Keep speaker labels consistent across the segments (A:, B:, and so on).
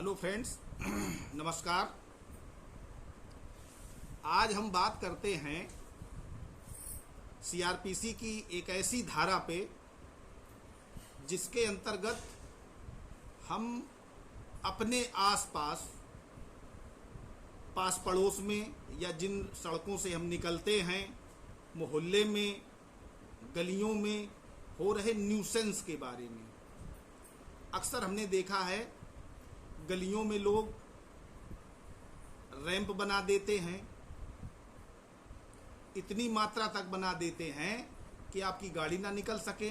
A: Hello friends नमस्कार। आज हम बात करते हैं सीआरपीसी की एक ऐसी धारा पे जिसके अंतर्गत हम अपने आसपास पास पड़ोस में या जिन सड़कों से हम निकलते हैं, मोहल्ले में, गलियों में हो रहे न्यूसेंस के बारे में। अक्सर हमने देखा है गलियों में लोग रैंप बना देते हैं, इतनी मात्रा तक बना देते हैं कि आपकी गाड़ी ना निकल सके,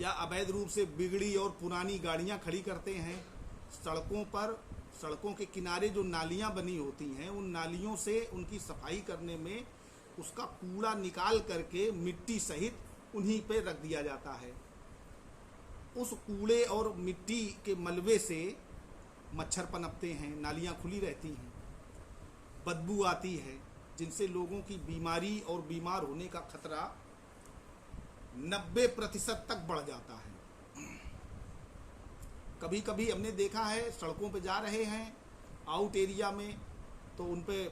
A: या अवैध रूप से बिगड़ी और पुरानी गाड़ियां खड़ी करते हैं। सड़कों पर, सड़कों के किनारे जो नालियां बनी होती हैं, उन नालियों से उनकी सफाई करने में उसका कूड़ा निकाल करके मिट्टी सहित उन्हीं पे रख दिया जाता है। उस कूड़े और मिट्टी के मलबे से मच्छर पनपते हैं, नालियां खुली रहती हैं, बदबू आती है, जिनसे लोगों की बीमारी और बीमार होने का खतरा 90% तक बढ़ जाता है। कभी कभी हमने देखा है सड़कों पे जा रहे हैं आउट एरिया में, तो उन पे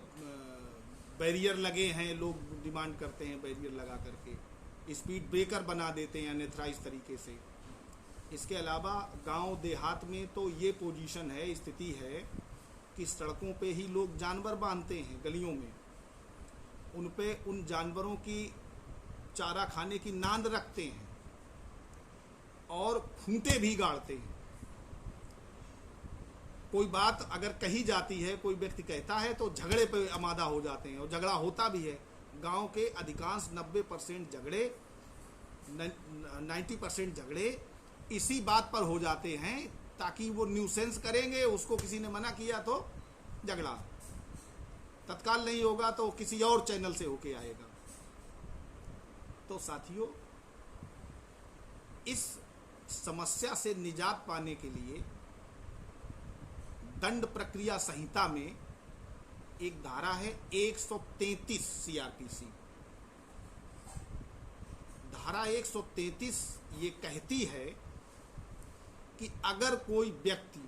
A: बैरियर लगे हैं, लोग डिमांड करते हैं बैरियर लगा करके, स्पीड ब्रेकर बना देते हैं अनएथराइज तरीके से। इसके अलावा गांव देहात में तो ये पोजीशन है, स्थिति है कि सड़कों पे ही लोग जानवर बांधते हैं गलियों में, उन पे उन जानवरों की चारा खाने की नांद रखते हैं और खूंटे भी गाड़ते हैं। कोई बात अगर कही जाती है, कोई व्यक्ति कहता है तो झगड़े पे आमादा हो जाते हैं, और झगड़ा होता भी है। गांव के अधिकांश 90% झगड़े, 90% झगड़े इसी बात पर हो जाते हैं, ताकि वो न्यूसेंस करेंगे, उसको किसी ने मना किया तो झगड़ा तत्काल नहीं होगा तो किसी और चैनल से होके आएगा। तो साथियों, इस समस्या से निजात पाने के लिए दंड प्रक्रिया संहिता में एक धारा है 133 सीआरपीसी। धारा 133 ये कहती है कि अगर कोई व्यक्ति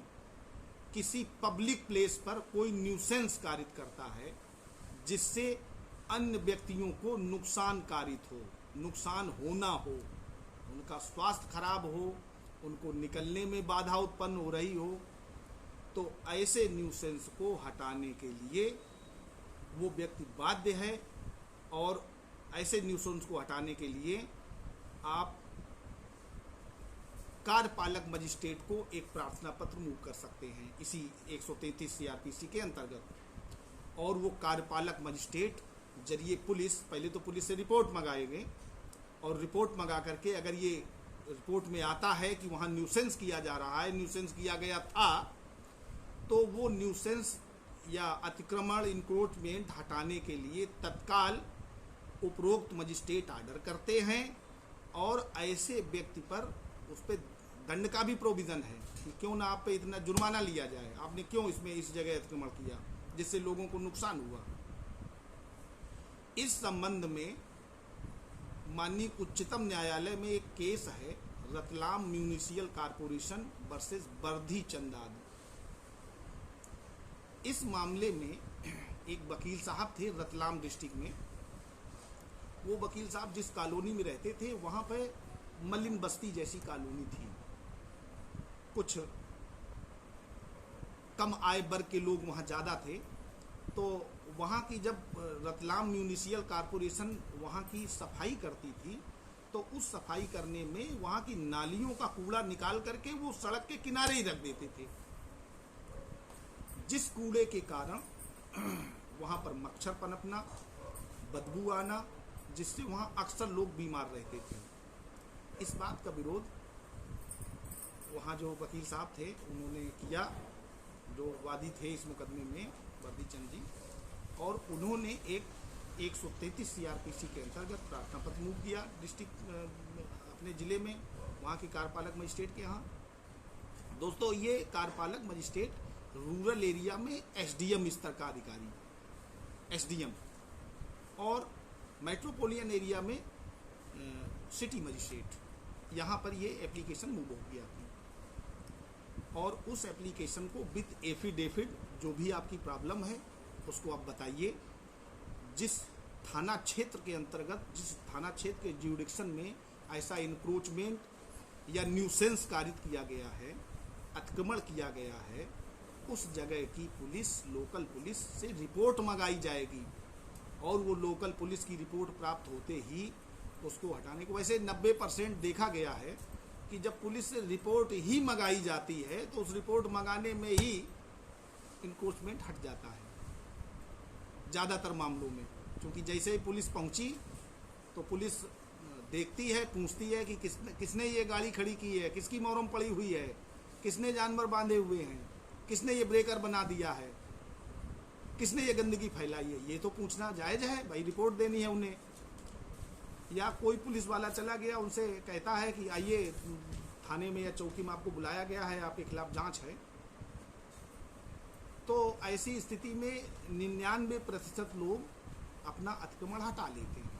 A: किसी पब्लिक प्लेस पर कोई न्यूसेंस कारित करता है जिससे अन्य व्यक्तियों को नुकसान कारित हो, नुकसान होना हो, उनका स्वास्थ्य खराब हो, उनको निकलने में बाधा उत्पन्न हो रही हो, तो ऐसे न्यूसेंस को हटाने के लिए वो व्यक्ति बाध्य है। और ऐसे न्यूसेंस को हटाने के लिए आप कार्यपालक मजिस्ट्रेट को एक प्रार्थना पत्र मूव कर सकते हैं इसी 133 सीआरपीसी के अंतर्गत। और वो कार्यपालक मजिस्ट्रेट जरिए पुलिस, पहले तो पुलिस से रिपोर्ट मंगाएंगे, और रिपोर्ट मंगा करके अगर ये रिपोर्ट में आता है कि वहाँ न्यूसेंस किया जा रहा है, न्यूसेंस किया गया था, तो वो न्यूसेंस या अतिक्रमण, इंक्रोचमेंट हटाने के लिए तत्काल उपरोक्त मजिस्ट्रेट ऑर्डर करते हैं। और ऐसे व्यक्ति पर उस पर दंड का भी प्रोविज़न है कि क्यों ना आप पे इतना जुर्माना लिया जाए, आपने क्यों इसमें इस जगह अतिक्रमण किया जिससे लोगों को नुकसान हुआ। इस संबंध में माननीय उच्चतम न्यायालय में एक केस है, रतलाम म्यूनिसिपल कॉर्पोरेशन वर्सेस बर्धी चंदाद। इस मामले में एक वकील साहब थे रतलाम डिस्ट्रिक्ट में। वो वकील साहब जिस कॉलोनी में रहते थे, वहाँ पे मलिन बस्ती जैसी कॉलोनी थी, कुछ कम आय वर्ग के लोग वहाँ ज़्यादा थे। तो वहाँ की जब रतलाम म्यूनिसिपल कॉर्पोरेशन वहाँ की सफाई करती थी, तो उस सफाई करने में वहाँ की नालियों का कूड़ा निकाल करके वो सड़क के किनारे ही रख देते थे, जिस कूड़े के कारण वहाँ पर मच्छर पनपना, बदबू आना, जिससे वहाँ अक्सर लोग बीमार रहते थे। इस बात का विरोध वहाँ जो वकील साहब थे उन्होंने किया, जो वादी थे इस मुकदमे में, वर्दी चंद जी, और उन्होंने एक 133 सीआरपीसी के अंतर्गत प्रार्थना पत्र मूव किया डिस्ट्रिक्ट अपने ज़िले में, वहाँ के कार्यपालक मजिस्ट्रेट के यहाँ। दोस्तों, ये कार्यपालक मजिस्ट्रेट रूरल एरिया में एसडीएम स्तर का अधिकारी, एसडीएम, और मेट्रोपोलिटन एरिया में सिटी मजिस्ट्रेट, यहाँ पर ये एप्लीकेशन मूव हो गया थी। और उस एप्लीकेशन को विद एफिडेविट जो भी आपकी प्रॉब्लम है उसको आप बताइए। जिस थाना क्षेत्र के अंतर्गत, जिस थाना क्षेत्र के ज्यूडिक्शन में ऐसा इंक्रोचमेंट या न्यूसेंस कारित किया गया है, अतिक्रमण किया गया है, उस जगह की पुलिस, लोकल पुलिस से रिपोर्ट मंगाई जाएगी और वो लोकल पुलिस की रिपोर्ट प्राप्त होते ही उसको हटाने को, वैसे 90% देखा गया है कि जब पुलिस से रिपोर्ट ही मंगाई जाती है तो उस रिपोर्ट मंगाने में ही इंक्रोचमेंट हट जाता है ज़्यादातर मामलों में। क्योंकि जैसे ही पुलिस पहुंची तो पुलिस देखती है, पूछती है कि किसने ये गाड़ी खड़ी की है, किसकी मोहरम पड़ी हुई है, किसने जानवर बांधे हुए हैं, किसने ये ब्रेकर बना दिया है, किसने ये गंदगी फैलाई है। ये तो पूछना जायज़ है भाई, रिपोर्ट देनी है उन्हें। या कोई पुलिस वाला चला गया, उनसे कहता है कि आइए थाने में या चौकी में आपको बुलाया गया है, आपके खिलाफ जांच है, तो ऐसी स्थिति में 99% लोग अपना अतिक्रमण हटा लेते हैं।